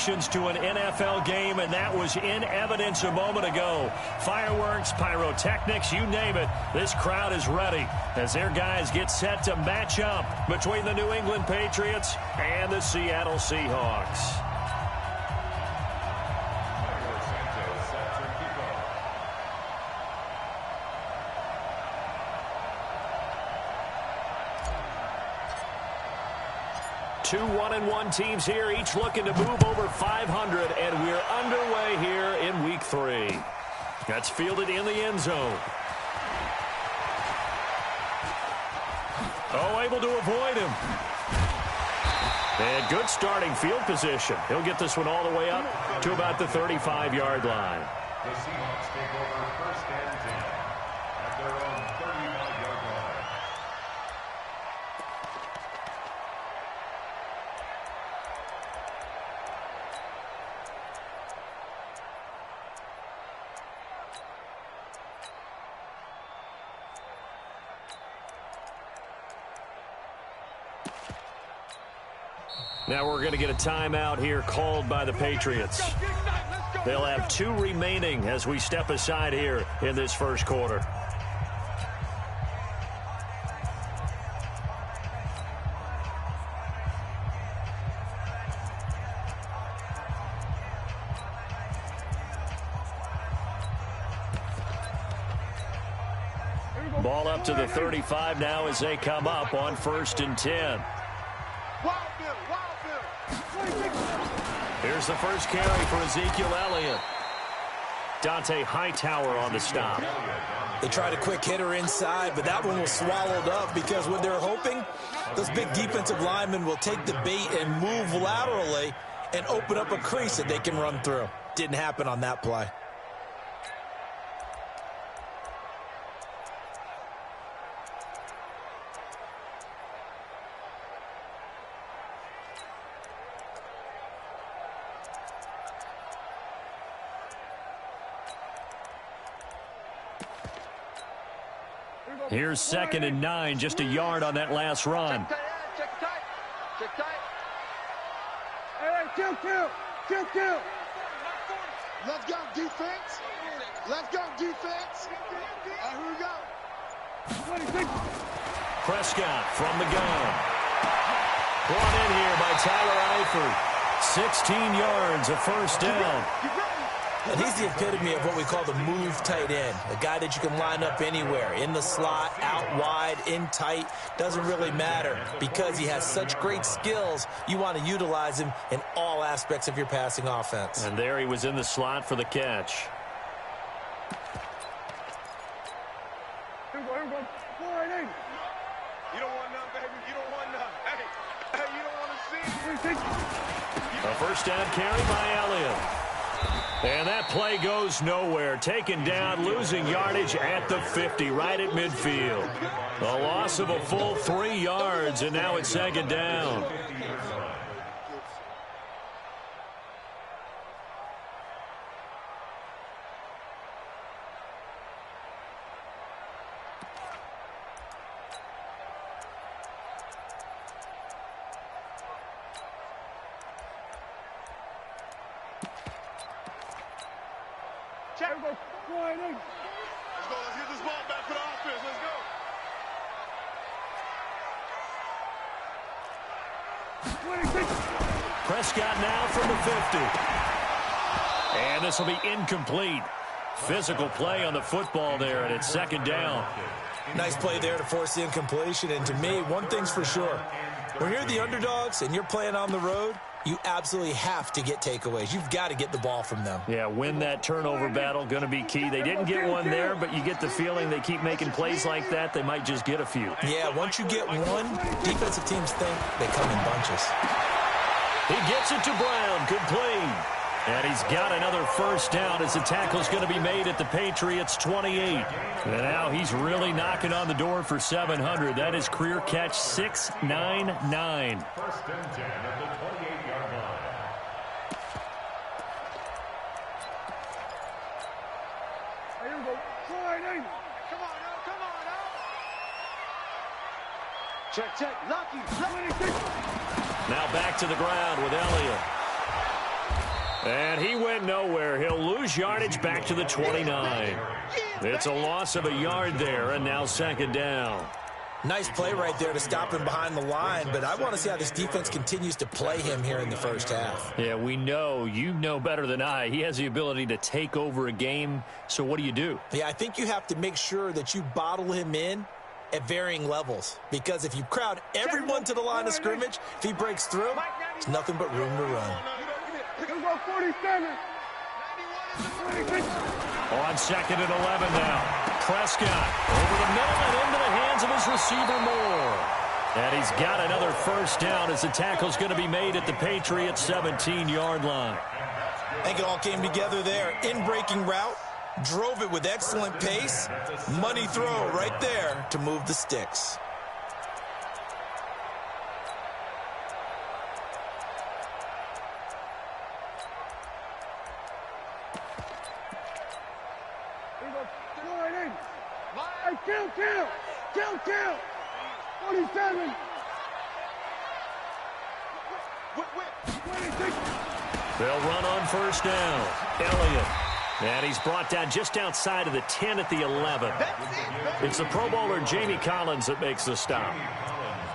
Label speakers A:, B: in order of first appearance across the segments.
A: connections to an NFL game, and that was in evidence a moment ago. Fireworks, pyrotechnics, you name it. This crowd is ready as their guys get set to match up between the New England Patriots and the Seattle Seahawks. Two 1-1 teams here, each looking to move over 500, and we're underway here in Week 3. That's fielded in the end zone. Oh, able to avoid him. And good starting field position. He'll get this one all the way up to about the 35-yard line.
B: The Seahawks take over first and 10 at their own 35-yard line.
A: Now we're going to get a timeout here called by the Patriots. They'll have 2 remaining as we step aside here in this first quarter. Ball up to the 35 now as they come up on 1st and 10. Here's the first carry for Ezekiel Elliott. Dante Hightower on the stop.
C: They tried a quick hitter inside, but that one was swallowed up because what they're hoping, those big defensive linemen will take the bait and move laterally and open up a crease that they can run through. Didn't happen on that play.
A: Here's 2nd and 9, just a yard on that last run.
D: Check tight. Check tight. Hey, kill. Let's go, defense. Let's go, defense. Here we go.
A: Prescott from the gun. Brought in here by Tyler Eifert. 16 yards, a first down.
C: And he's the epitome of what we call the move tight end. A guy that you can line up anywhere. In the slot, out wide, in tight. Doesn't really matter. Because he has such great skills, you want to utilize him in all aspects of your passing offense.
A: And there he was in the slot for the catch.
D: Here we go. 4-8. You don't want none, baby. You don't want none. Hey, you don't want to see.
A: A first down carry by Elliott. And that play goes nowhere. Taken down, losing yardage at the 50, right at midfield. A loss of a full 3 yards, and now it's 2nd down.
D: Let's go. Let's get this ball back for the offense. Let's go.
A: Prescott now from the 50. And this will be incomplete. Physical play on the football there, and it's 2nd down.
C: Nice play there to force the incompletion. And to me, one thing's for sure. When you're the underdogs and you're playing on the road, you absolutely have to get takeaways. You've got to get the ball from them.
A: Yeah, win that turnover battle, going to be key. They didn't get one there, but you get the feeling they keep making plays like that, they might just get a few.
C: Yeah, once you get one, defensive teams think they come in bunches.
A: He gets it to Brown, complete. And he's got another first down as the tackle's going to be made at the Patriots' 28. And now he's really knocking on the door for 700. That is career catch 699.
B: 1st and 10 at the 28-yard line.
D: Here we go. 4-8. Come on now. Check. Lucky.
A: Now back to the ground with Elliott. And he went nowhere. He'll lose yardage back to the 29. It's a loss of a yard there, and now second down.
C: Nice play right there to stop him behind the line, but I want to see how this defense continues to play him here in the first half.
A: Yeah, we know. You know better than I. He has the ability to take over a game, so what do?
C: Yeah, I think you have to make sure that you bottle him in at varying levels, because if you crowd everyone to the line of scrimmage, if he breaks through, it's nothing but room to run.
A: On second and 11 now. Prescott over the middle and into the hands of his receiver Moore. And he's got another first down as the tackle's going to be made at the Patriots' 17-yard line.
C: I think it all came together there. In-breaking route, drove it with excellent pace. Money throw right there to move the sticks.
D: Count! 47. 26.
A: They'll run on first down. Elliott. And he's brought down just outside of the 10 at the 11. It's the Pro Bowler Jamie Collins that makes the stop.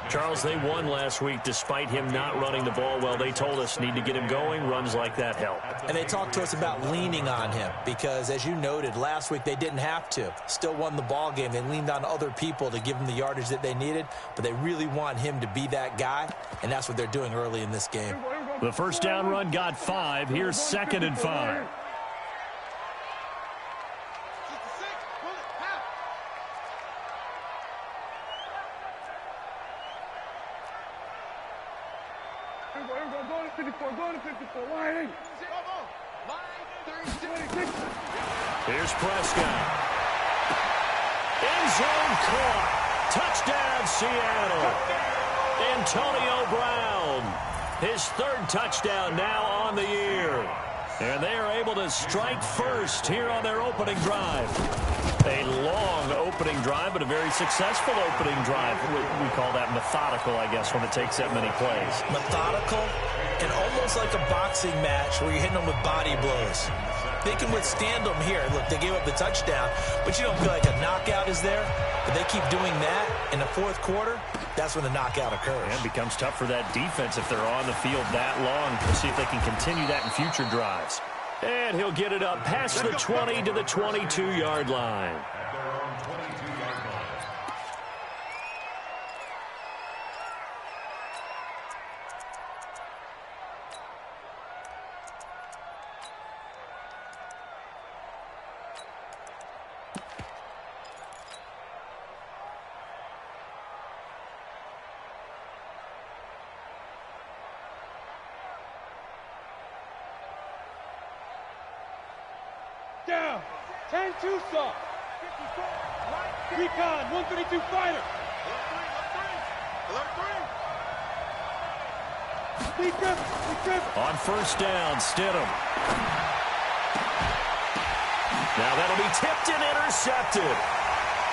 A: Charles, they won last week despite him not running the ball well. They told us need to get him going. Runs like that help.
C: And they talked to us about leaning on him because, as you noted, last week they didn't have to. Still won the ball game. They leaned on other people to give them the yardage that they needed, but they really want him to be that guy, and that's what they're doing early in this game.
A: The first down run got 5. Here's second and 5. Here's Prescott. End zone caught. Touchdown, Seattle. Antonio Brown. His third touchdown now on the year. And they are able to strike first here on their opening drive. A long opening drive, but a very successful opening drive. We call that methodical, I guess, when it takes that many plays.
C: Methodical and almost like a boxing match where you're hitting them with body blows. They can withstand them here. Look, they gave up the touchdown, but you don't feel like a knockout is there. But they keep doing that in the fourth quarter, that's when the knockout occurs.
A: And it becomes tough for that defense if they're on the field that long. We'll see if they can continue that in future drives. And he'll get it up past the 20 to the 22-yard line.
D: Down. 10-2 saw. Recon, 132 fighter.
A: On first down, Stidham. Now that'll be tipped and intercepted.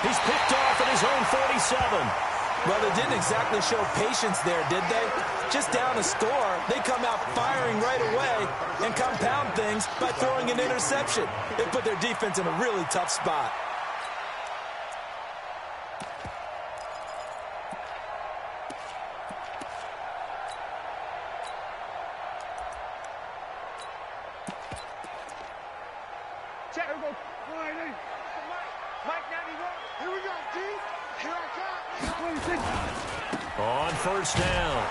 A: He's picked off at his own 47.
C: Well, they didn't exactly show patience there, did they? Just down a score, they come out firing right away and compound things by throwing an interception. They put their defense in a really tough spot.
D: Check. Here we go. Mike 91. Here we go, G. Here I come. 26.
A: On first down,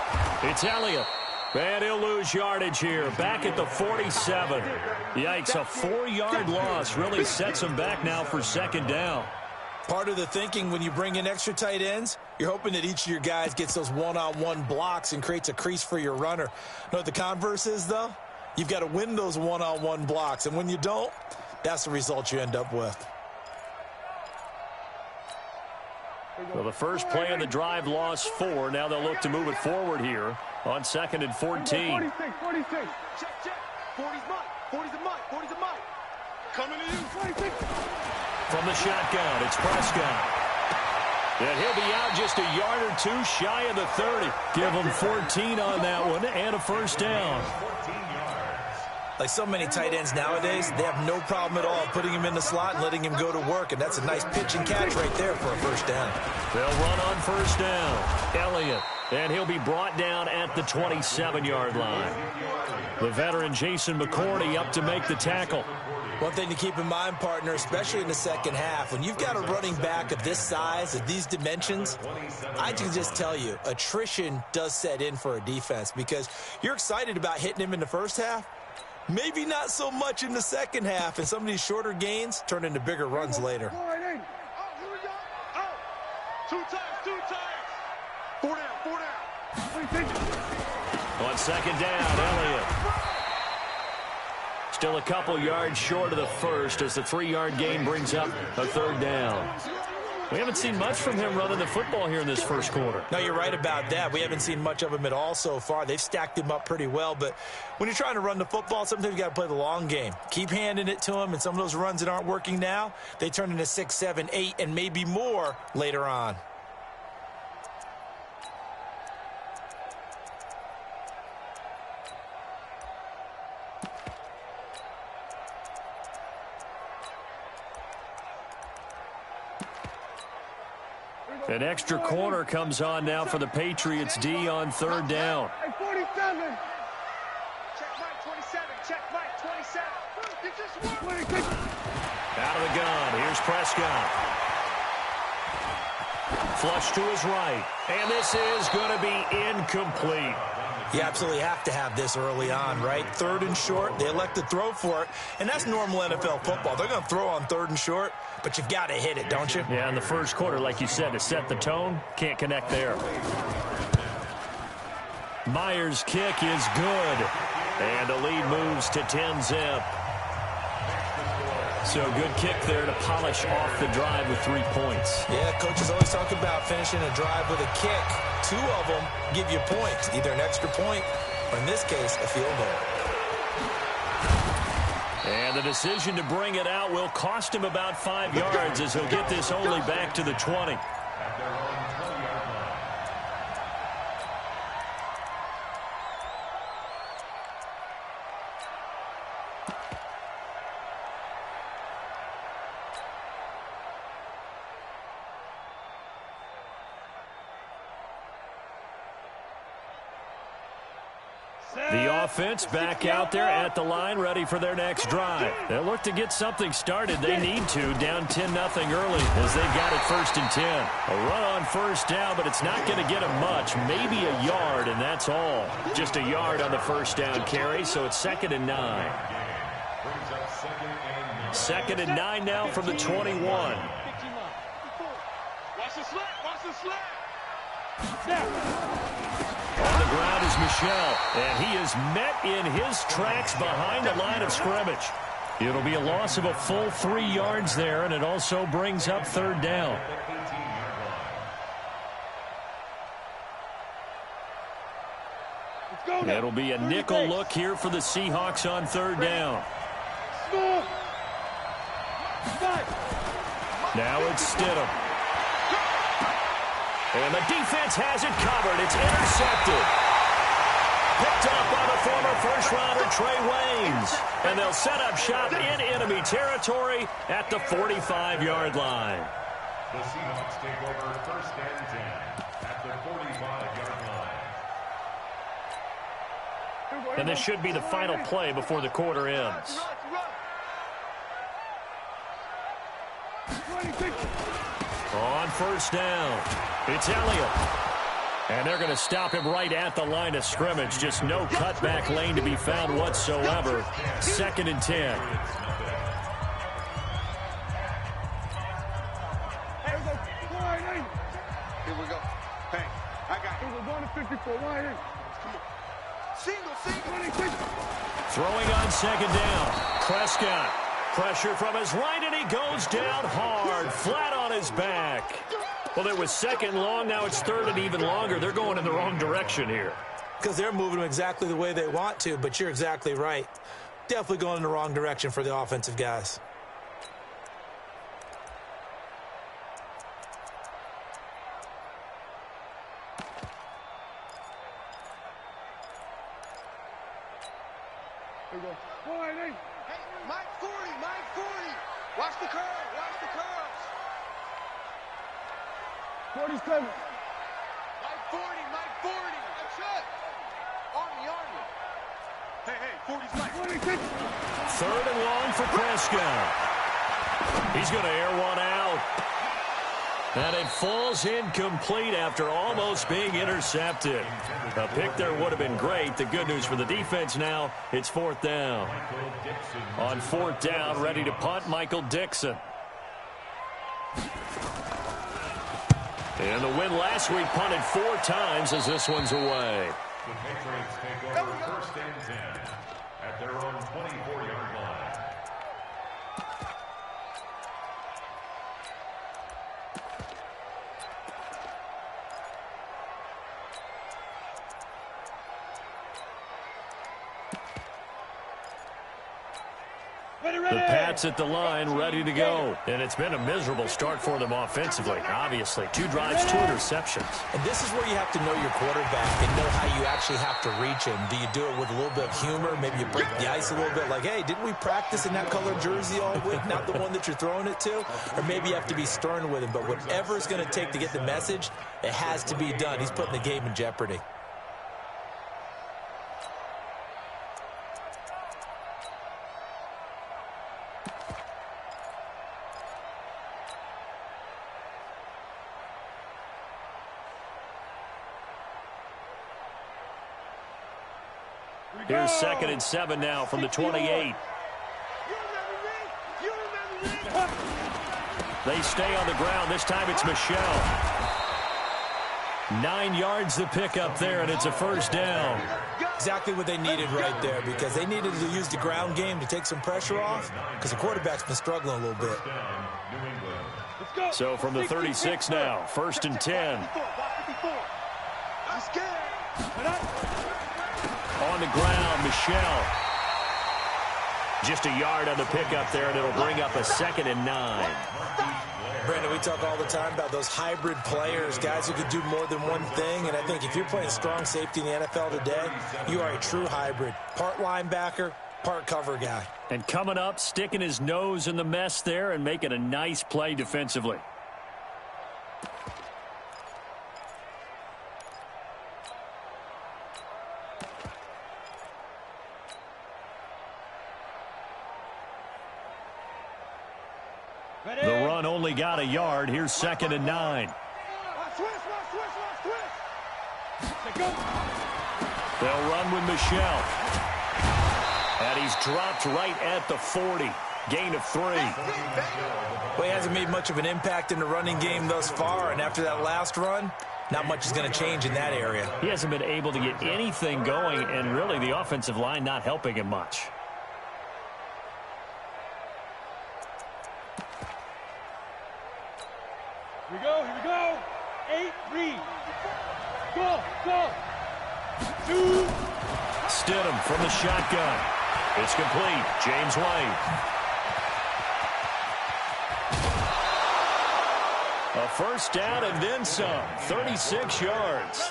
A: it's Elliott. And he'll lose yardage here, back at the 47. Yikes, a 4-yard loss really sets him back now for second down.
C: Part of the thinking when you bring in extra tight ends, you're hoping that each of your guys gets those one-on-one blocks and creates a crease for your runner. Know what the converse is, though? You've got to win those one-on-one blocks, and when you don't, that's the result you end up with.
A: Well, the first play of the drive lost 4. Now they'll look to move it forward here on second and 14.
D: 46. Check. 40's mine. 40's a mine. 40's a mine. Coming to you. 26.
A: From the shotgun, it's Prescott. And he'll be out just a yard or two shy of the 30. Give him 14 on that one and a first down.
C: Like so many tight ends nowadays, they have no problem at all putting him in the slot and letting him go to work, and that's a nice pitch and catch right there for a first down.
A: They'll run on first down. Elliott, and he'll be brought down at the 27-yard line. The veteran Jason McCourty up to make the tackle.
C: One thing to keep in mind, partner, especially in the second half, when you've got a running back of this size, of these dimensions, I can just tell you, attrition does set in for a defense because you're excited about hitting him in the first half. Maybe not so much in the second half, and some of these shorter gains turn into bigger runs later.
D: Two times. 4 down.
A: On second down, Elliott. Still a couple yards short of the first as the 3-yard gain brings up a third down. We haven't seen much from him running the football here in this first quarter.
C: No, you're right about that. We haven't seen much of him at all so far. They've stacked him up pretty well, but when you're trying to run the football, sometimes you got to play the long game. Keep handing it to him, and some of those runs that aren't working now, they turn into 6, 7, 8, and maybe more later on.
A: An extra corner comes on now for the Patriots D on third down.
D: 47. Check Mike 27. Check Mike 27.
A: Out of the gun. Here's Prescott. Flush to his right. And this is going to be incomplete.
C: You absolutely have to have this early on, right? Third and short, they elect to throw for it, and that's normal NFL football. They're going to throw on third and short, but you've got to hit it, don't you?
A: Yeah, in the first quarter, like you said, to set the tone, can't connect there. Myers' kick is good, and the lead moves to 10-zip. So good kick there to polish off the drive with 3 points.
C: Yeah, coaches always talk about finishing a drive with a kick. 2 of them give you points, either an extra point or, in this case, a field goal.
A: And the decision to bring it out will cost him about 5 yards as he'll get this only back to the 20. The offense back out there at the line, ready for their next drive. They'll look to get something started. They need to, down 10-0 early as they've got it 1st and 10. A run on first down, but it's not going to get them much. Maybe a yard, and that's all. Just a yard on the first down carry, so it's 2nd and 9. 2nd and 9 now from the 21.
D: Watch the slap. Watch the slap.
A: On the ground is Michel, and he is met in his tracks behind the line of scrimmage. It'll be a loss of a full 3 yards there, and it also brings up third down. It'll be a nickel look here for the Seahawks on third down. Now it's Stidham. And the defense has it covered. It's intercepted. Picked up by the former first-rounder Trey Waynes. And they'll set up shop in enemy territory at the 45-yard line.
B: The Seahawks take over 1st and 10 at the 45-yard line.
A: And this should be the final play before the quarter ends. On first down, it's Elliott. And they're going to stop him right at the line of scrimmage. Just no cutback lane to be found whatsoever. 2nd and 10.
D: Here we go. Hey, I got it. We're going to 54. Come on. Single.
A: Throwing on 2nd down. Prescott. Pressure from his right, and he goes down hard, flat on his back. Well, it was 2nd long. Now it's 3rd and even longer. They're going in the wrong direction here.
C: Because they're moving them exactly the way they want to, but you're exactly right. Definitely going in the wrong direction for the offensive guys.
D: Hey, Mike 40, Mike 40. Watch the curve, watch the curves. 40's coming. Mike 40, Mike 40. That's it. Army, Army. Hey, 40's Mike. 46.
A: 3rd and long for Prescott. He's going to air one out. And it falls incomplete after almost being intercepted. A pick there would have been great. The good news for the defense now, it's 4th down. On 4th down, ready to punt, Michael Dixon. And the win last week punted 4 times as this one's away.
B: The Patriots take over 1st and 10 at their own 24-yard line.
A: The Pats at the line, ready to go. And it's been a miserable start for them offensively, obviously. 2 drives, 2 interceptions.
C: And this is where you have to know your quarterback and know how you actually have to reach him. Do you do it with a little bit of humor? Maybe you break the ice a little bit, like, hey, didn't we practice in that colored jersey all week, not the one that you're throwing it to? Or maybe you have to be stern with him. But whatever it's going to take to get the message, it has to be done. He's putting the game in jeopardy.
A: Here's 2nd and 7 now from the 28. They stay on the ground. This time it's Michelle. 9 yards the pick up there, and it's a 1st down.
C: Exactly what they needed right there, because they needed to use the ground game to take some pressure off, because the quarterback's been struggling a little bit.
A: So from the 36 now, 1st and 10. On the ground, Michelle. Just a yard on the pickup there, and it'll bring up a 2nd and 9.
C: Brandon, we talk all the time about those hybrid players, guys who can do more than one thing, and I think if you're playing strong safety in the NFL today, you are a true hybrid. Part linebacker, part cover guy.
A: And coming up, sticking his nose in the mess there and making a nice play defensively. The run only got a yard. Here's 2nd and 9. They'll run with Michelle. And he's dropped right at the 40. Gain of 3.
C: Well, he hasn't made much of an impact in the running game thus far, and after that last run, not much is going to change in that area.
A: He hasn't been able to get anything going, and really the offensive line not helping him much.
D: Here we go. 8, read. Go. 2.
A: Stidham from the shotgun. It's complete. James White. A 1st down and then some. 36 yards.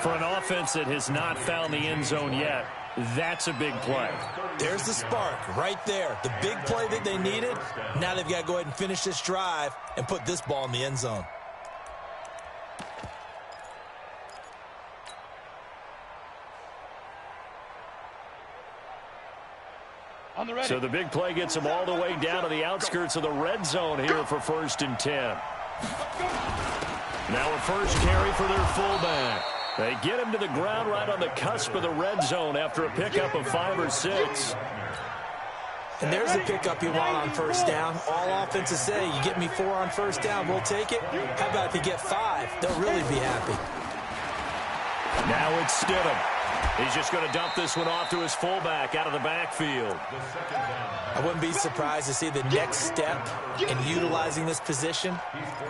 A: For an offense that has not found the end zone yet, that's a big play.
C: There's the spark right there. The big play that they needed. Now they've got to go ahead and finish this drive and put this ball in the end zone.
A: So the big play gets them all the way down to the outskirts of the red zone here for 1st and 10. Now a 1st carry for their fullback. They get him to the ground right on the cusp of the red zone after a pickup of 5 or 6.
C: And there's the pickup you want on 1st down. All offenses say, you get me 4 on 1st down, we'll take it. How about if you get 5? They'll really be happy.
A: Now it's Stidham. He's just going to dump this one off to his fullback out of the backfield.
C: I wouldn't be surprised to see the next step in utilizing this position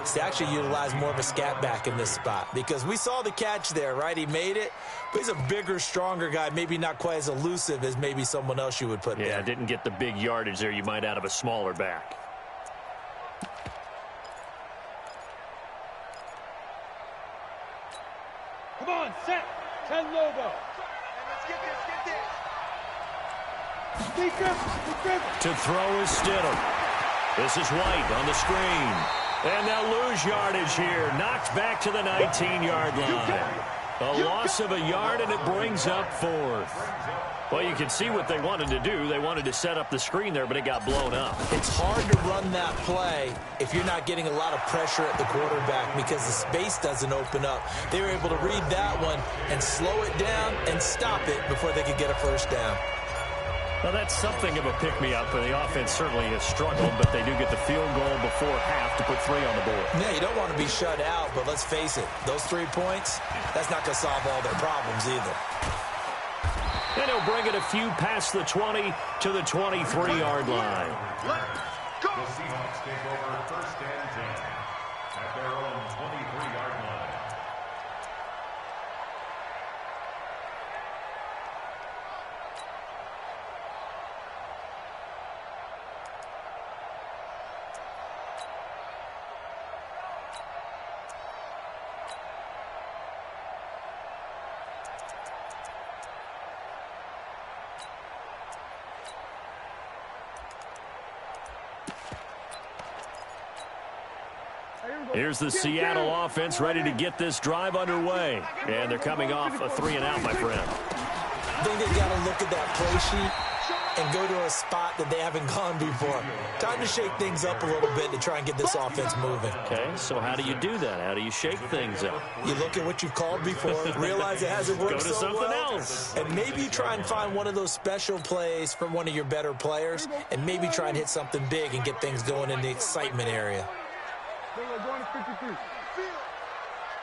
C: is to actually utilize more of a scat back in this spot, because we saw the catch there, right? He made it, but he's a bigger, stronger guy, maybe not quite as elusive as maybe someone else you would put there.
A: Yeah, didn't get the big yardage there you might out of a smaller back.
D: Come on, set. 10 Lobo. Let's get this.
A: To throw is Stidham. This is White on the screen. And they'll lose yardage here. Knocked back to the 19-yard line. A loss of a yard, and it brings up 4th. Well, you can see what they wanted to do. They wanted to set up the screen there, but it got blown up.
C: It's hard to run that play if you're not getting a lot of pressure at the quarterback because the space doesn't open up. They were able to read that one and slow it down and stop it before they could get a first down.
A: Well, that's something of a pick-me-up, and the offense certainly has struggled, but they do get the field goal before half to put 3 on the board.
C: Yeah, you don't want to be shut out, but let's face it, those 3 points, that's not going to solve all their problems either.
A: And he'll bring it a few past the 20 to the 23-yard line.
B: The Seahawks take over 1st and 10 at their own 23-yard line.
A: Here's the Seattle offense ready to get this drive underway. And they're coming off a 3-and-out, my friend.
C: I think they've got to look at that play sheet and go to a spot that they haven't gone before. Time to shake things up a little bit to try and get this offense moving.
A: Okay, so how do you do that? How do you shake things up?
C: You look at what you've called before, realize it hasn't worked
A: Go to
C: so
A: something
C: well,
A: else.
C: and maybe try and find one of those special plays from one of your better players, and maybe try and hit something big and get things going in the excitement area.
D: They were going to 53. Feel it.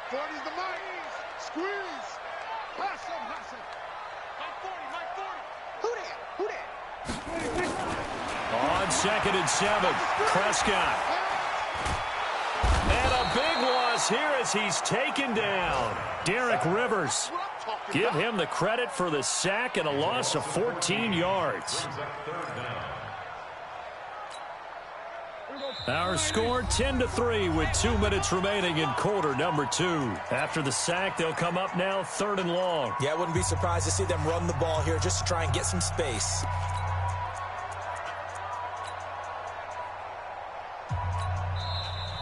D: 40's the mic. Squeeze. Pass him, pass him. Mike 40. Who that?
A: On 2nd and 7, Prescott. And a big loss here as he's taken down. Derek Rivers. Give him the credit for the sack and a loss of 14 yards. Our score 10-3 with 2 minutes remaining in quarter number 2. After the sack, they'll come up now 3rd and long.
C: Yeah, I wouldn't be surprised to see them run the ball here just to try and get some space.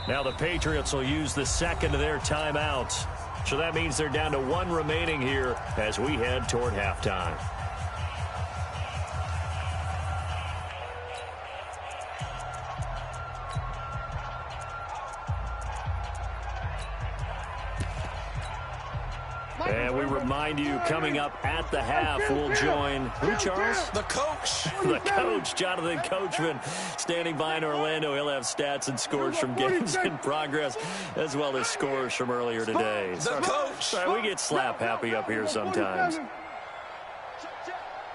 A: Now the Patriots will use the second of their timeouts. So that means they're down to 1 remaining here as we head toward halftime. And we remind you, coming up at the half, we'll join who, Charles?
C: The coach.
A: The coach, Jonathan Coachman, standing by in Orlando. He'll have stats and scores from games in progress, as well as scores from earlier today.
C: The coach.
A: Sorry, we get slap happy up here sometimes.
D: 40's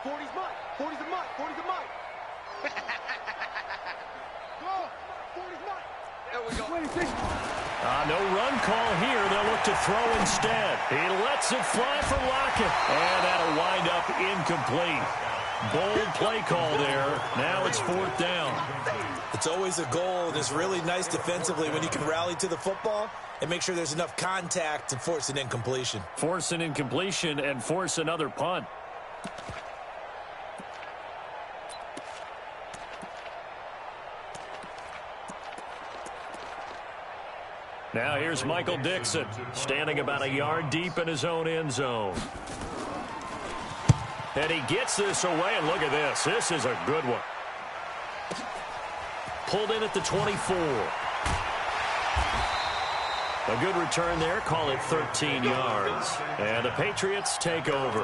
D: mine. 40's a mine. 40's a mine. Go. 40's mine. There we go.
A: No run call here. They'll look to throw instead. He lets it fly for Lockett. And that'll wind up incomplete. Bold play call there. Now it's 4th down.
C: It's always a goal, and it's really nice defensively when you can rally to the football and make sure there's enough contact to force an incompletion.
A: Force an incompletion and force another punt. Now here's Michael Dixon, standing about a yard deep in his own end zone. And he gets this away, and look at this. This is a good one. Pulled in at the 24. A good return there. Call it 13 yards. And the Patriots take over.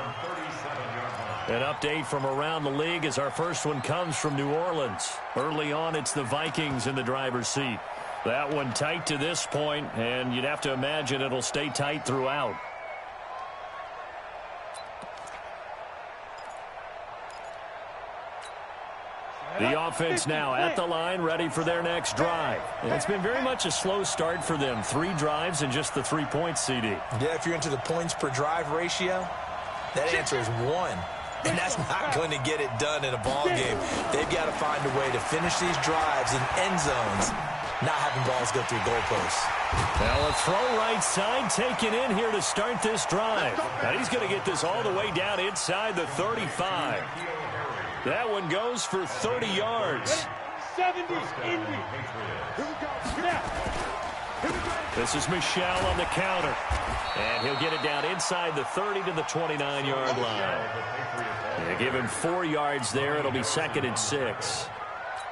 A: An update from around the league as our first one comes from New Orleans. Early on, it's the Vikings in the driver's seat. That one tight to this point, and you'd have to imagine it'll stay tight throughout. The offense now at the line, ready for their next drive. And it's been very much a slow start for them. 3 drives and just the 3 points, CD.
C: Yeah, if you're into the points per drive ratio, that answer is 1. And that's not going to get it done in a ball game. They've got to find a way to finish these drives in end zones, not having balls go through goalposts.
A: Now a throw right side taken in here to start this drive. Now he's going to get this all the way down inside the 35. That one goes for 30 yards.
D: 70, Indy. Here we go. Now. Here we go.
A: This is Michelle on the counter. And he'll get it down inside the 30 to the 29-yard line. They give him 4 yards there. It'll be 2nd and 6.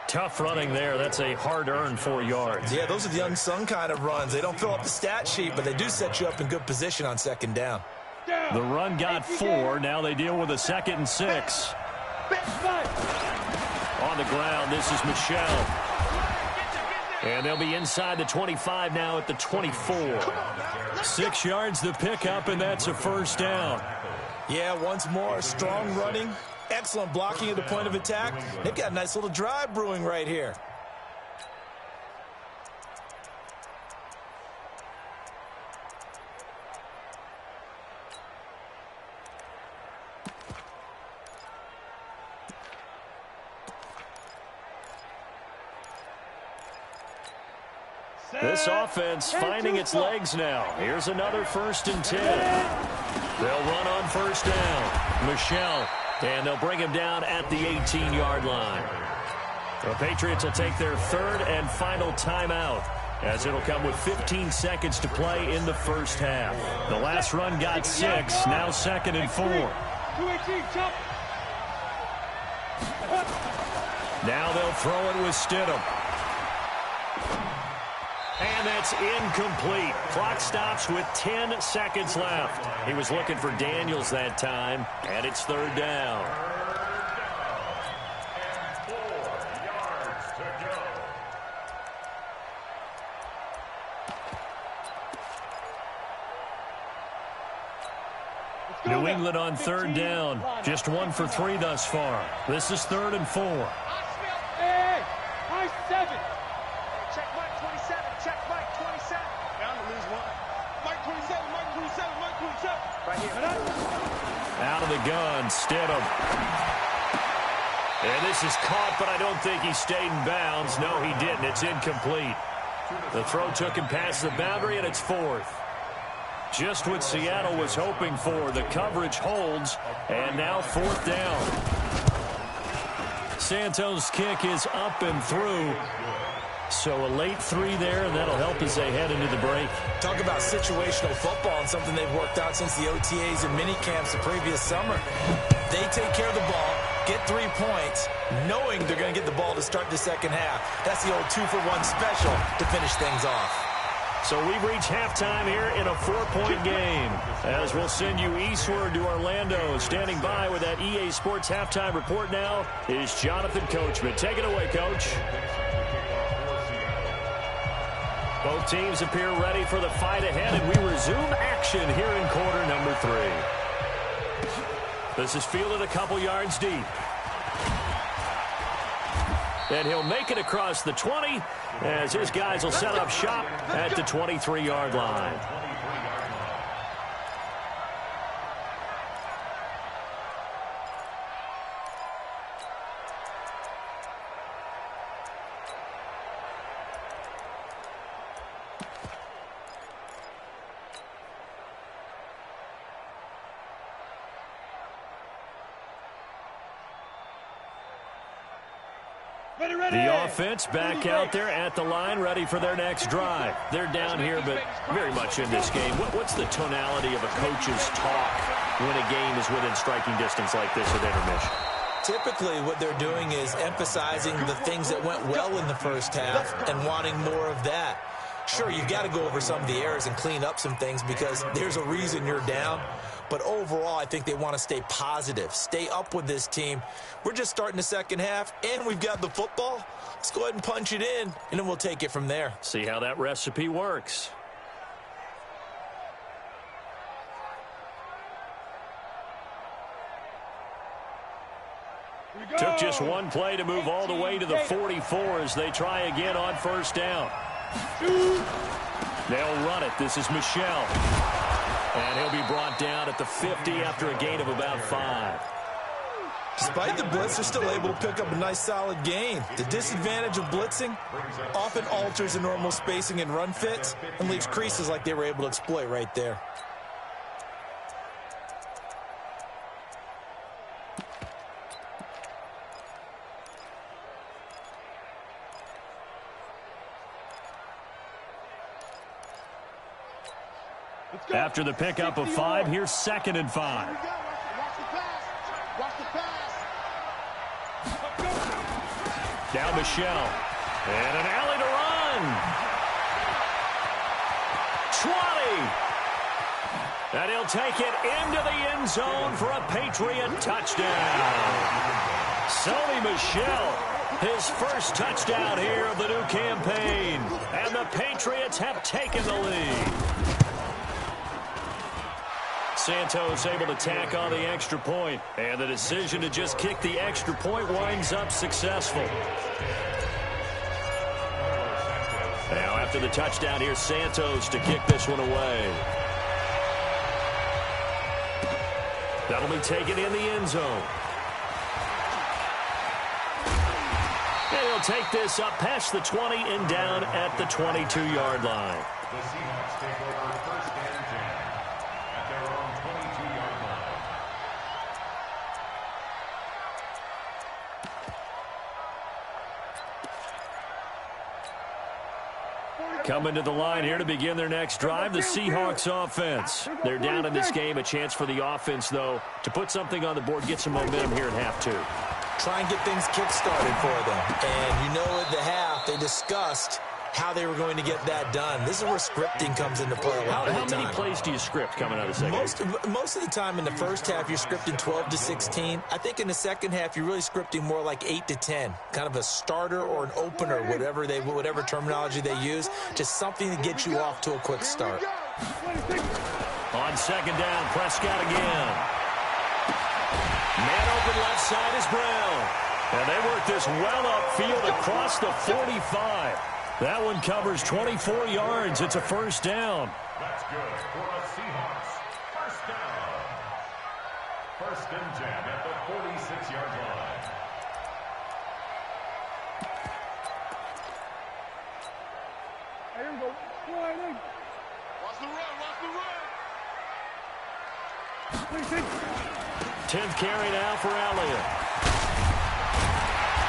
A: Tough running there. That's a hard-earned 4 yards.
C: Yeah, those are the unsung kind of runs. They don't fill up the stat sheet, but they do set you up in good position on 2nd down.
A: The run got 4. Now they deal with a 2nd and 6. On the ground, this is Michelle. And they'll be inside the 25 now at the 24. 6 yards the pickup, and that's a 1st down.
C: Yeah, once more, strong running, excellent blocking at the point of attack. They've got a nice little drive brewing right here.
A: This offense finding its legs now. Here's another 1st and 10. They'll run on 1st down. Michelle, and they'll bring him down at the 18-yard line. The Patriots will take their 3rd and final timeout, as it'll come with 15 seconds to play in the 1st half. The last run got 6, now 2nd and 4. Now they'll throw it with Stidham. And that's incomplete. Clock stops with 10 seconds left. He was looking for Daniels that time, and it's 3rd down.
B: And 4 yards to go.
A: New England on 3rd down. Just 1 for 3 thus far. This is 3rd and 4.
D: Hey, high 7. Check Mike 27. Check Mike 27. Down to lose 1. Mike 27. Mike 27. Mike 27. Right here.
A: Out of the gun, Stidham. And this is caught, but I don't think he stayed in bounds. No, he didn't. It's incomplete. The throw took him past the boundary, and it's 4th. Just what Seattle was hoping for. The coverage holds, and now 4th down. Santos' kick is up and through. So a late 3 there, and that'll help as they head into the break.
C: Talk about situational football and something they've worked out since the OTAs and mini camps the previous summer. They take care of the ball, get 3 points, knowing they're going to get the ball to start the 2nd half. That's the old 2-for-1 special to finish things off.
A: So we've reached halftime here in a 4-point game. As we'll send you eastward to Orlando. Standing by with that EA Sports halftime report now is Jonathan Coachman. Take it away, Coach. Both teams appear ready for the fight ahead, and we resume action here in quarter number 3. This is fielded a couple yards deep. And he'll make it across the 20 as his guys will set up shop at the 23-yard line. The offense back out there at the line, ready for their next drive. They're down here, but very much in this game. What's the tonality of a coach's talk when a game is within striking distance like this at intermission?
C: Typically, what they're doing is emphasizing the things that went well in the 1st half and wanting more of that. Sure, you've got to go over some of the errors and clean up some things because there's a reason you're down. But overall, I think they want to stay positive, stay up with this team. We're just starting the 2nd half, and we've got the football. Let's go ahead and punch it in, and then we'll take it from there.
A: See how that recipe works. Took just 1 play to move all the way to the 44 as they try again on 1st down. They'll run it. This is Michelle. And he'll be brought down at the 50 after a gain of about 5.
C: Despite the blitz, they're still able to pick up a nice solid gain. The disadvantage of blitzing often alters the normal spacing and run fits and leaves creases like they were able to exploit right there.
A: After the pickup of 5, here's 2nd and 5.
D: Watch the pass. Watch the pass.
A: Down Michelle. And an alley to run. 20. And he'll take it into the end zone for a Patriot touchdown. Sony Michel, his first touchdown here of the new campaign. And the Patriots have taken the lead. Santos able to tack on the extra point. And the decision to just kick the extra point winds up successful. Now after the touchdown, here's Santos to kick this one away. That'll be taken in the end zone. And he'll take this up past the 20 and down at the 22-yard line.
B: The Seahawks take over 1st and 10 at their own 22-yard line.
A: Coming to the line here to begin their next drive, the Seahawks offense. They're down in this game. A chance for the offense, though, to put something on the board, get some momentum here at half 2.
C: Try and get things kick-started for them. And you know at the half, they discussed how they were going to get that done. This is where scripting comes into play a lot of the time.
A: How many plays do you script coming out of the second?
C: Most of the time in the first half, you're scripting 12 to 16. I think in the second half, you're really scripting more like 8 to 10. Kind of a starter or an opener, whatever terminology they use. Just something to get you off to a quick start.
A: On 2nd down, Prescott again. Man open left side is Brown. And they work this well upfield across the 45. That one covers 24 yards. It's a 1st down.
B: That's good for the Seahawks. 1st down. 1st and 10 at the 46-yard line.
D: Here we go. Watch the run. Watch the run.
A: 10th carry now for Elliott.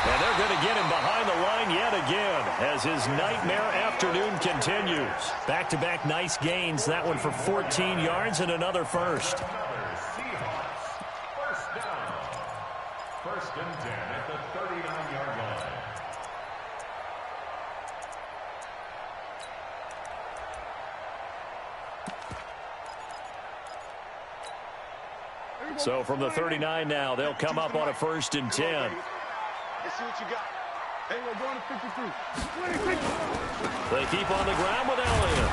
A: And they're going to get him behind the line yet again as his nightmare afternoon continues. Back-to-back nice gains. That one for 14 yards and another first.
B: Another Seahawks. 1st down. 1st and 10 at the 39-yard line.
A: So from the 39 now, they'll come up on a 1st and 10.
D: Let's see what you got. Hey, we're going to 53.
A: They keep on the ground with Elliott.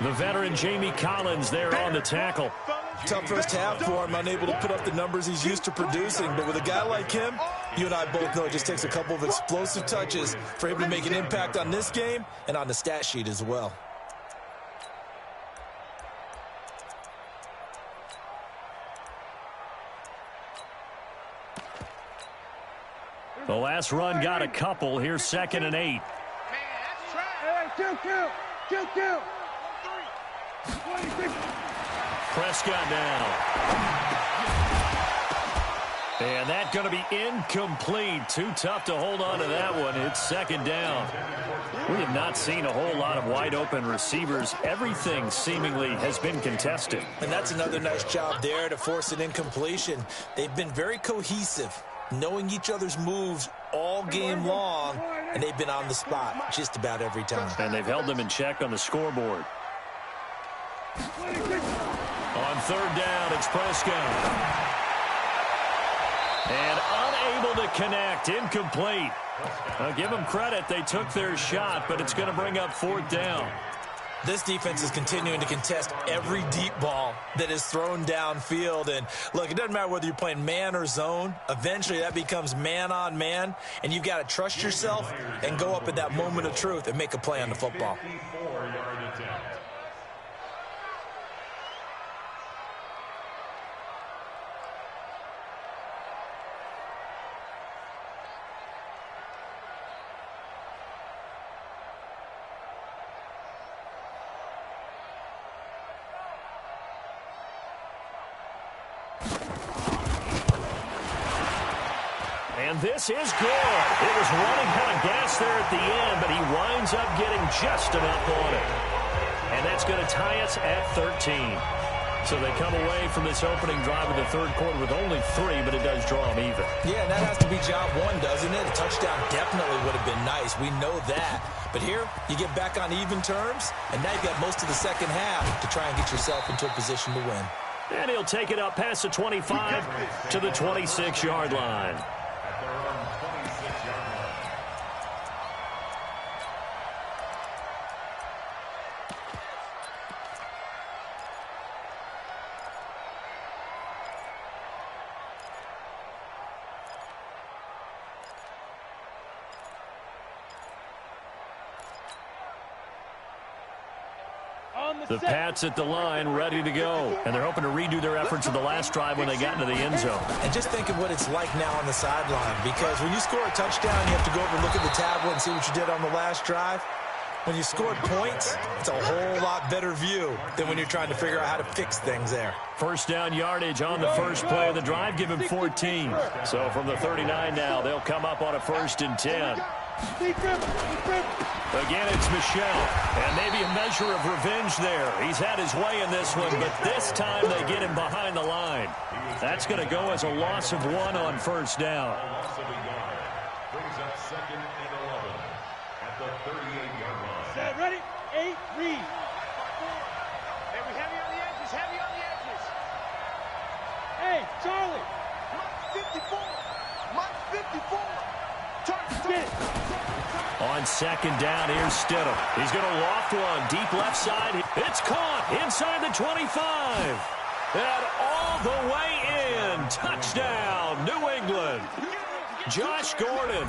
A: The veteran Jamie Collins there on the tackle.
C: Tough first half for him, unable to put up the numbers he's used to producing. But with a guy like him, you and I both know it just takes a couple of explosive touches for him to make an impact on this game and on the stat sheet as well.
A: The last run got a couple. Here's 2nd and 8.
D: Man, that's trash. Hey, kill. 26.
A: Prescott down. And that's going to be incomplete. Too tough to hold on to that one. It's 2nd down. We have not seen a whole lot of wide-open receivers. Everything seemingly has been contested.
C: And that's another nice job there to force an incompletion. They've been very cohesive, knowing each other's moves all game long, and they've been on the spot just about every time.
A: And they've held them in check on the scoreboard. On 3rd down, it's Prescott. And unable to connect, incomplete. I'll give them credit, they took their shot, but it's going to bring up 4th down.
C: This defense is continuing to contest every deep ball that is thrown downfield. And look, it doesn't matter whether you're playing man or zone. Eventually that becomes man on man, and you've got to trust yourself and go up at that moment of truth and make a play on the football.
B: 54-yard attempt.
A: And this is good. It was running out of gas there at the end, but he winds up getting just enough on it. and that's going to tie us at 13. So they come away from this opening drive in the third quarter with only 3, but it does draw them even.
C: Yeah, and that has to be job one, doesn't it? A touchdown definitely would have been nice. We know that. But here, you get back on even terms, and now you've got most of the second half to try and get yourself into a position to win.
A: And he'll take it up past the 25 to the 26-yard line. The Pats at the line, ready to go. And they're hoping to redo their efforts in the last drive when they got into the end zone.
C: And just think of what it's like now on the sideline, because when you score a touchdown, you have to go over and look at the tablet and see what you did on the last drive. When you scored points, it's a whole lot better view than when you're trying to figure out how to fix things there.
A: First down yardage on the first play of the drive, give him 14. So from the 39 now, they'll come up on a 1st and 10. Again, it's Michel, and maybe a measure of revenge there. He's had his way in this one, but this time they get him behind the line. That's going to go as a loss of 1 on first down.
B: Brings up 2nd and 11 at the 38-yard line.
D: Set, ready? 8, read. Hey, we heavy on the edges, heavy on the edges. Hey, Charlie. Mike 54. Mike 54.
A: On 2nd down, here's Stidham. He's going to loft one deep left side. It's caught inside the 25. And all the way in. Touchdown, New England. Josh Gordon,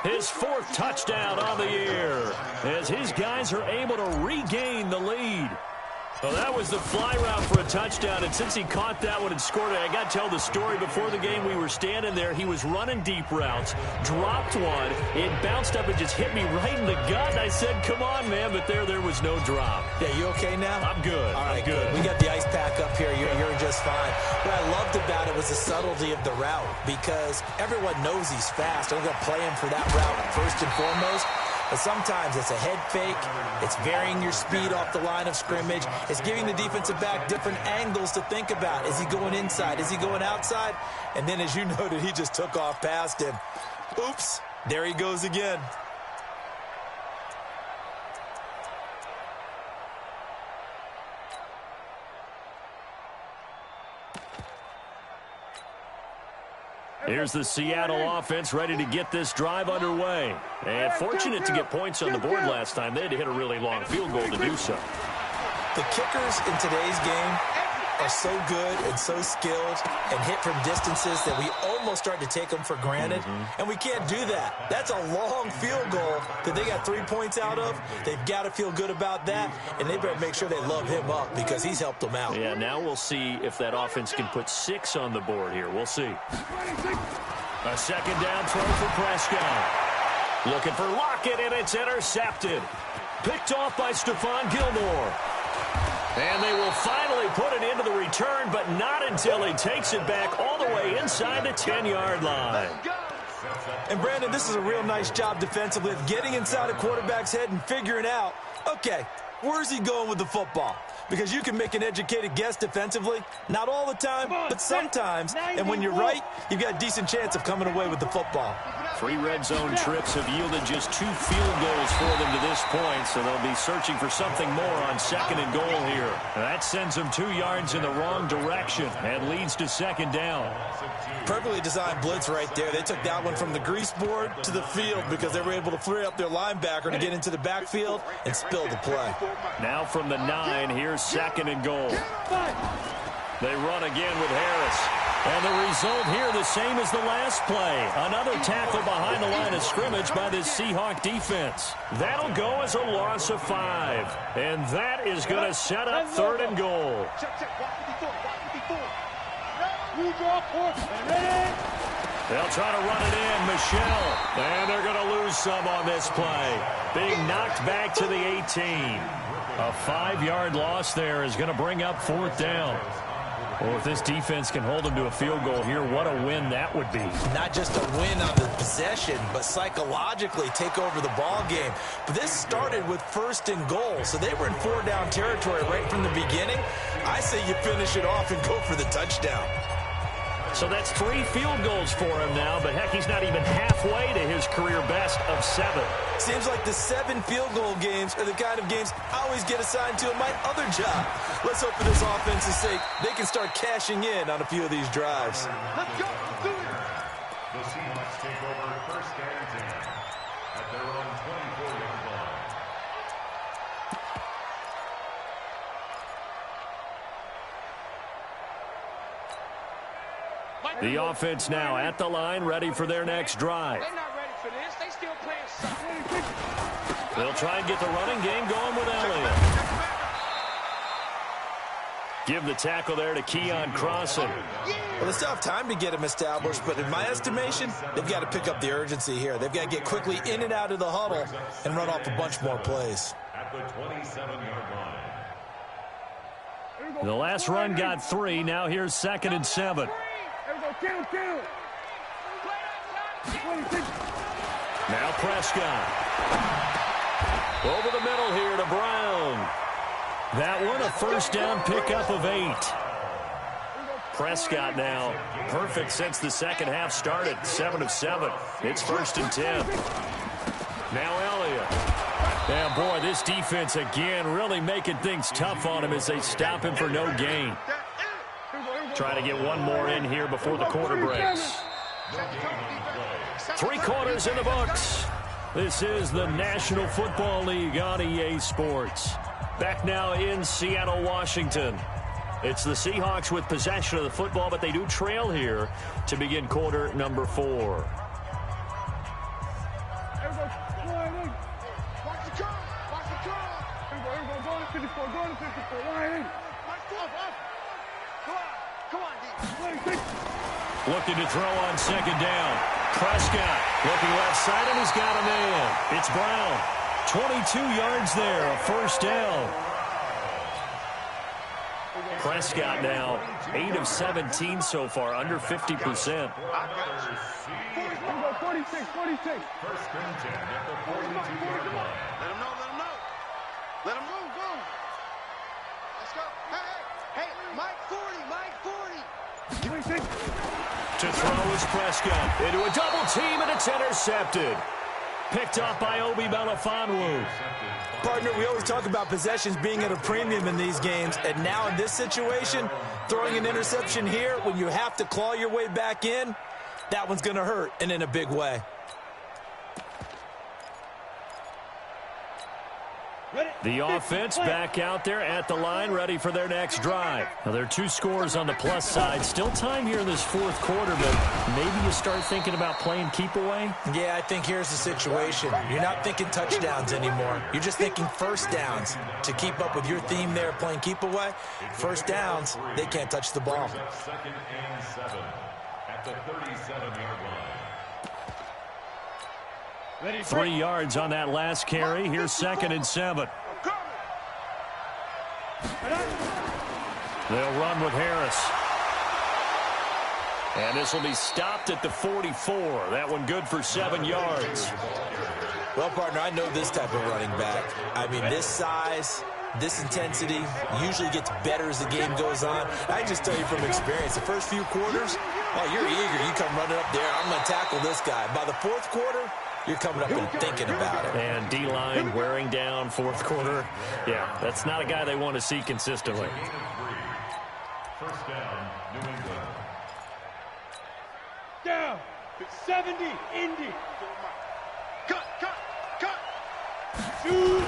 A: his 4th touchdown on the year, as his guys are able to regain the lead. Well, that was the fly route for a touchdown, and since he caught that one and scored it, I got to tell the story. Before the game, we were standing there. He was running deep routes, dropped one. It bounced up and just hit me right in the gut, and I said, come on, man, but there was no drop.
C: Yeah, you okay now?
A: I'm good.
C: All right,
A: I'm good.
C: We got the ice pack up here. You're just fine. What I loved about it was the subtlety of the route, because everyone knows he's fast. They're going to play him for that route first and foremost. But sometimes it's a head fake. It's varying your speed off the line of scrimmage. It's giving the defensive back different angles to think about. Is he going inside? Is he going outside? And then, as you noted, he just took off past him. Oops, there he goes again.
A: Here's the Seattle offense ready to get this drive underway. And fortunate to get points on the board last time. They had to hit a really long field goal to do so.
C: The kickers in today's game are so good and so skilled and hit from distances that we almost start to take them for granted. And we can't do that. That's a long field goal that they got 3 points out of. They've got to feel good about that, and they better make sure they love him up because he's helped them out.
A: Yeah, now we'll see if that offense can put 6 on the board here. We'll see. A 2nd down throw for Prescott. Looking for Lockett, and it's intercepted. Picked off by Stephon Gilmore. And they will finally put it into the return, but not until he takes it back all the way inside the 10-yard line.
C: And, Brandon, this is a real nice job defensively of getting inside a quarterback's head and figuring out, okay, where's he going with the football? Because you can make an educated guess defensively. Not all the time, but sometimes. And when you're right, you've got a decent chance of coming away with the football.
A: 3 red zone trips have yielded just 2 field goals for them to this point, so they'll be searching for something more on 2nd and goal here. That sends them 2 yards in the wrong direction and leads to 2nd down.
C: Perfectly designed blitz right there. They took that one from the grease board to the field because they were able to free up their linebacker to get into the backfield and spill the play.
A: Now from the 9, here's 2nd and goal. They run again with Harris. And the result here the same as the last play. Another tackle behind the line of scrimmage by this Seahawk defense. That'll go as a loss of 5. And that is going to set up 3rd and goal. They'll try to run it in. Michel. And they're going to lose some on this play. Being knocked back to the 18. A 5-yard loss there is going to bring up 4th down. Well, if this defense can hold them to a field goal here, what a win that would be.
C: Not just a win on the possession, but psychologically take over the ball game. But this started with 1st and goal, so they were in 4-down territory right from the beginning. I say you finish it off and go for the touchdown.
A: So that's 3 field goals for him now, but heck, he's not even halfway to his career best of 7.
C: Seems like the 7 field goal games are the kind of games I always get assigned to in my other job. Let's hope for this offense's sake they can start cashing in on a few of these drives.
D: Let's go. Let's do it.
B: The Seahawks take over 1st and 10 at their own 24-yard line.
A: The offense now at the line, ready for their next drive.
D: They're not ready for this. They still playing something.
A: They'll try and get the running game going with Elliott. Give the tackle there to Keon Crossen.
C: Well, they still have time to get him established, but in my estimation, they've got to pick up the urgency here. They've got to get quickly in and out of the huddle and run off a bunch more plays.
B: At the 27-yard line.
A: The last run got 3. Now here's 2nd and 7. Now Prescott. Over the middle here to Brown. That one, a 1st down pickup of 8. Prescott now perfect since the second half started. 7 of 7. It's 1st and 10. Now Elliott. Yeah, boy, this defense again really making things tough on him as they stop him for no gain. Trying to get one more in here before the quarter breaks. 3 quarters in the books. This is the National Football League on EA Sports. Back now in Seattle, Washington. It's the Seahawks with possession of the football, but they do trail here to begin quarter number 4.
D: Watch the curl. Watch the curl. Go to 54. Go to 54. Come on, D.
A: Looking to throw on 2nd down. Prescott looking left side, and he's got a man. It's Brown. 22 yards there, a 1st down. Prescott now 8 of 17 so far, under 50%.
D: 46. 46.
B: 1st and 10 at the 42-yard line.
D: Let him know. Let him move. Go. Let's go. Hey, Mike 40.
A: To throw is Prescott into a double team, and it's intercepted. Picked off by Obi Melifonwu.
C: Partner, we always talk about possessions being at a premium in these games, and now in this situation, throwing an interception here when you have to claw your way back in, that one's going to hurt, and in a big way.
A: The offense back out there at the line, ready for their next drive. Now, there are 2 scores on the plus side. Still time here in this 4th quarter, but maybe you start thinking about playing keep away?
C: Yeah, I think here's the situation. You're not thinking touchdowns anymore. You're just thinking 1st downs. To keep up with your theme there, playing keep away, 1st downs, they can't touch the ball.
B: 2nd and 7 at the 37-yard line.
A: 3 yards on that last carry. Here's 2nd and 7. They'll run with Harris. And this will be stopped at the 44. That one good for 7 yards.
C: Well, partner, I know this type of running back. I mean, this size, this intensity usually gets better as the game goes on. I can just tell you from experience, the first few quarters, oh, you're eager. You come running up there. I'm going to tackle this guy. By the 4th quarter, you're coming up and thinking about it.
A: And D-line wearing down 4th quarter. Yeah, that's not a guy they want to see consistently.
B: 1st down, New England.
D: Down. 70. Indy. Cut. Shoot.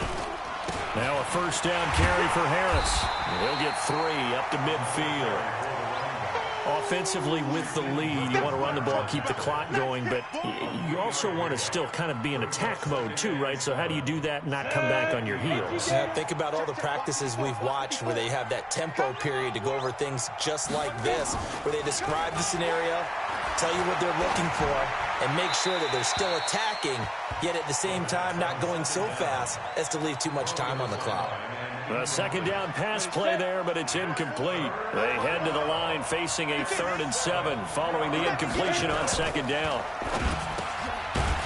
A: Now a 1st down carry for Harris. He'll get 3 up to midfield. Offensively with the lead, you want to run the ball, keep the clock going, but you also want to still kind of be in attack mode too, right? So how do you do that and not come back on your heels?
C: Yeah, think about all the practices we've watched where they have that tempo period to go over things just like this, where they describe the scenario, tell you what they're looking for, and make sure that they're still attacking, yet at the same time not going so fast as to leave too much time on the clock.
A: A 2nd down pass play there, but it's incomplete. They head to the line facing a 3rd and 7 following the incompletion on 2nd down.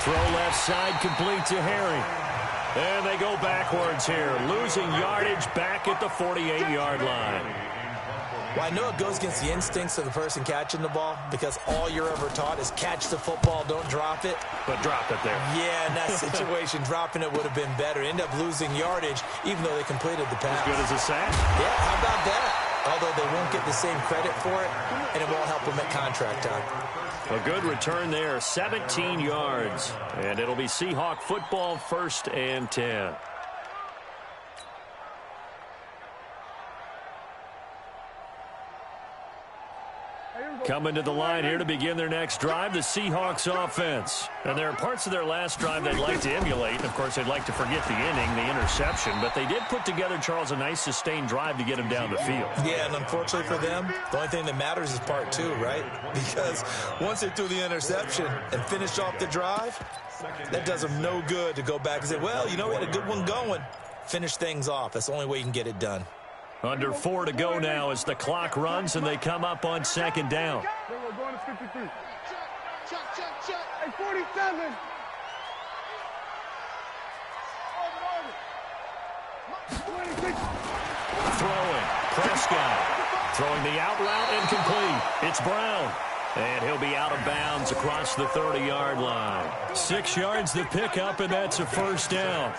A: Throw left side, complete to Harry. And they go backwards here, losing yardage back at the 48-yard line.
C: Well, I know it goes against the instincts of the person catching the ball because all you're ever taught is catch the football, don't drop it.
A: But drop it there.
C: Yeah, in that situation, dropping it would have been better. End up losing yardage, even though they completed the pass.
A: As good as a sack?
C: Yeah, how about that? Although they won't get the same credit for it, and it won't help them at contract time.
A: A good return there, 17 yards. And it'll be Seahawk football, 1st and 10. Coming to the line here to begin their next drive, the Seahawks offense. And there are parts of their last drive they'd like to emulate. And, of course, they'd like to forget the inning, the interception. But they did put together, Charles, a nice sustained drive to get him down the field.
C: Yeah, and unfortunately for them, the only thing that matters is part 2, right? Because once they threw the interception and finished off the drive, that does them no good to go back and say, well, you know, we had a good one going. Finish things off. That's the only way you can get it done.
A: Under 4 to go now as the clock runs and they come up on 2nd down.
D: We're going to 53. Check. Hey, 47.
A: Throwing. Prescott. Throwing the out route incomplete. It's Brown. And he'll be out of bounds across the 30-yard line. 6 yards the pickup, and that's a 1st down.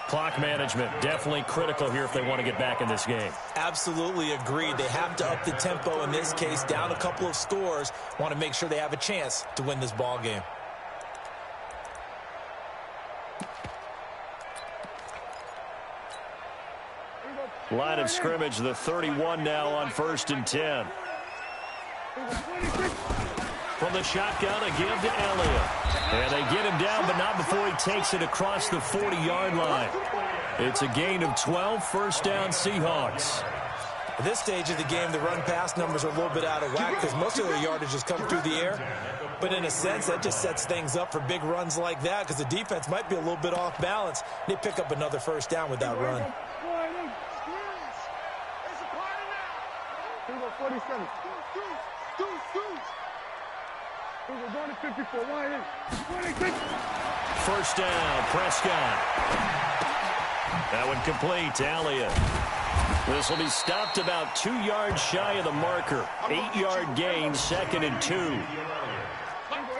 A: Clock management definitely critical here if they want to get back in this game.
C: Absolutely agreed. They have to up the tempo in this case, down a couple of scores. Want to make sure they have a chance to win this ball game.
A: Line of scrimmage, the 31 now on 1st and 10. From the shotgun, a give to Elliott. And they get him down, but not before he takes it across the 40-yard line. It's a gain of 12, 1st down Seahawks.
C: At this stage of the game, the run-pass numbers are a little bit out of whack because most of their yardage has come through the air. But in a sense, that just sets things up for big runs like that because the defense might be a little bit off balance. They pick up another 1st down with that run.
D: 47. We're going to 54. 26.
A: 1st down, Prescott. That one complete to Elliott. This will be stopped about 2 yards shy of the marker. 8-yard gain, 2nd and 2.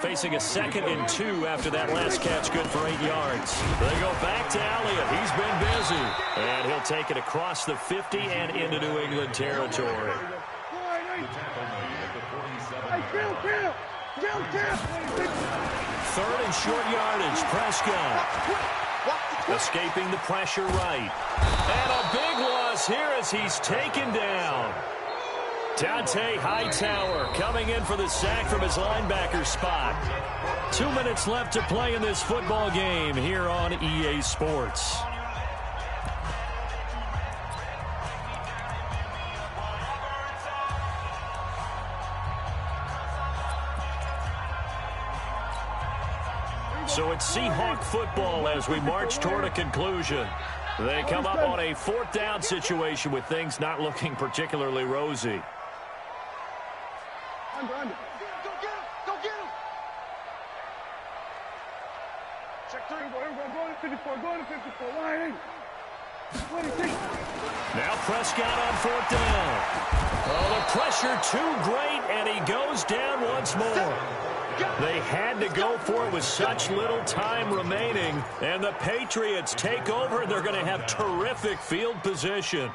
A: Facing a 2nd and 2 after that last catch, good for 8 yards. They go back to Elliott. He's been busy. And he'll take it across the 50 and into New England territory. 3rd and short yardage, Prescott. Escaping the pressure right. And a big loss here as he's taken down. Dante Hightower coming in for the sack from his linebacker spot. 2 minutes left to play in this football game here on EA Sports. So it's Seahawk football as we march toward a conclusion. They come up on a 4th down situation with things not looking particularly rosy.
D: Under. Go get him. Check 3. Go to 54. Line 26.
A: Now Prescott on 4th down. Oh, the pressure too great, and he goes down once more. They had to go for it with such little time remaining, and the Patriots take over. They're going to have terrific field position.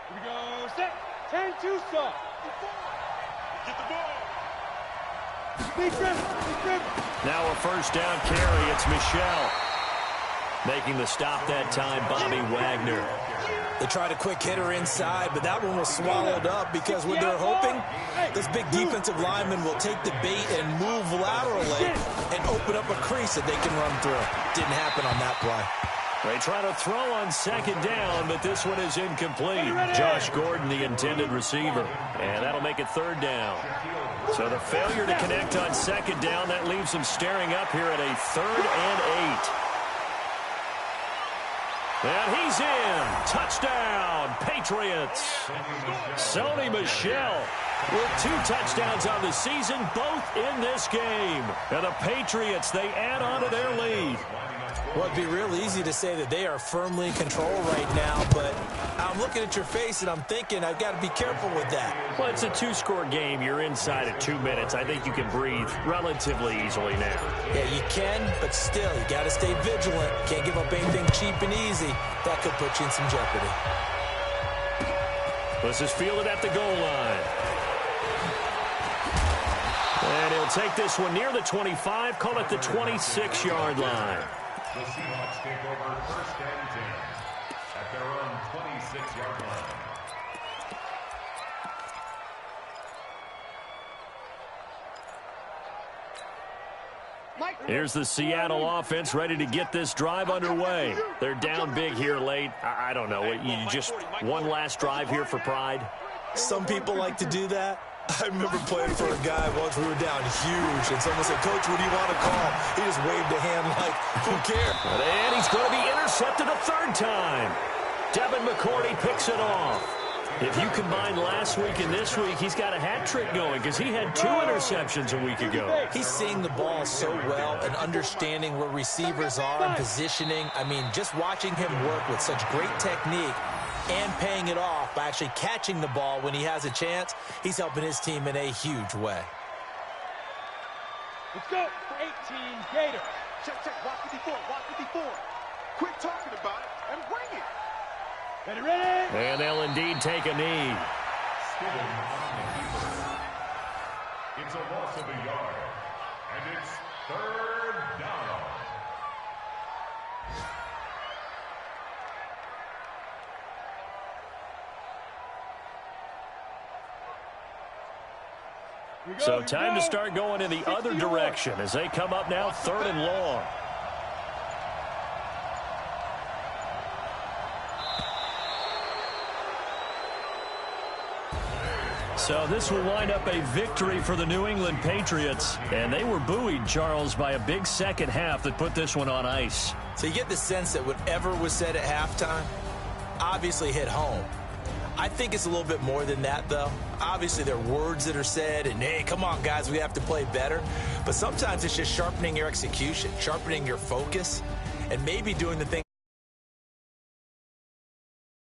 D: Here we go. Set. 10-2 stop. Get the ball. Big trip.
A: Now a 1st down carry. It's Michelle. Making the stop that time, Bobby Wagner.
C: They tried a quick hitter inside, but that one was swallowed up because what they're hoping, this big defensive lineman will take the bait and move laterally and open up a crease that they can run through. Didn't happen on that play.
A: They try to throw on 2nd down, but this one is incomplete. Josh Gordon, the intended receiver. And that'll make it 3rd down. So the failure to connect on 2nd down, that leaves them staring up here at a 3rd and 8. And he's in. Touchdown, Patriots. Sony Michel with 2 touchdowns on the season, both in this game. And the Patriots, they add on to their lead.
C: Well, it'd be real easy to say that they are firmly in control right now, but I'm looking at your face and I'm thinking I've got to be careful with that.
A: Well, it's a 2-score game. You're inside of 2 minutes. I think you can breathe relatively easily now.
C: Yeah, you can, but still, you got to stay vigilant. Can't give up anything cheap and easy. That could put you in some jeopardy.
A: This is fielded at the goal line. And he'll take this one near the 25, call it the 26-yard line.
B: The Seahawks take over 1st and 10 at their own 26-yard line.
A: Here's the Seattle offense ready to get this drive underway. They're down big here late. I don't know. You just one last drive here for pride?
C: Some people like to do that. I remember playing for a guy once we were down huge, and someone said, "Coach, what do you want to call?" He just waved a hand like, who cares?
A: And he's going to be intercepted a 3rd time. Devin McCourty picks it off. If you combine last week and this week, he's got a hat trick going because he had 2 interceptions a week ago.
C: He's seeing the ball so well and understanding where receivers are and positioning. I mean, just watching him work with such great technique and paying it off by actually catching the ball when he has a chance, he's helping his team in a huge way.
D: Let's go for 18, Gator. Check, walk 54, walk 54. Quit talking about it and bring it. Ready?
A: And they'll indeed take a knee.
B: Skidding on the keeper. It's a loss of a yard, and it's 3rd down.
A: So time to start going in the other direction as they come up now 3rd and long. So this will wind up a victory for the New England Patriots. And they were buoyed, Charles, by a big second half that put this one on ice.
C: So you get the sense that whatever was said at halftime obviously hit home. I think it's a little bit more than that, though. Obviously, there are words that are said, and, hey, come on, guys, we have to play better. But sometimes it's just sharpening your execution, sharpening your focus, and maybe doing the thing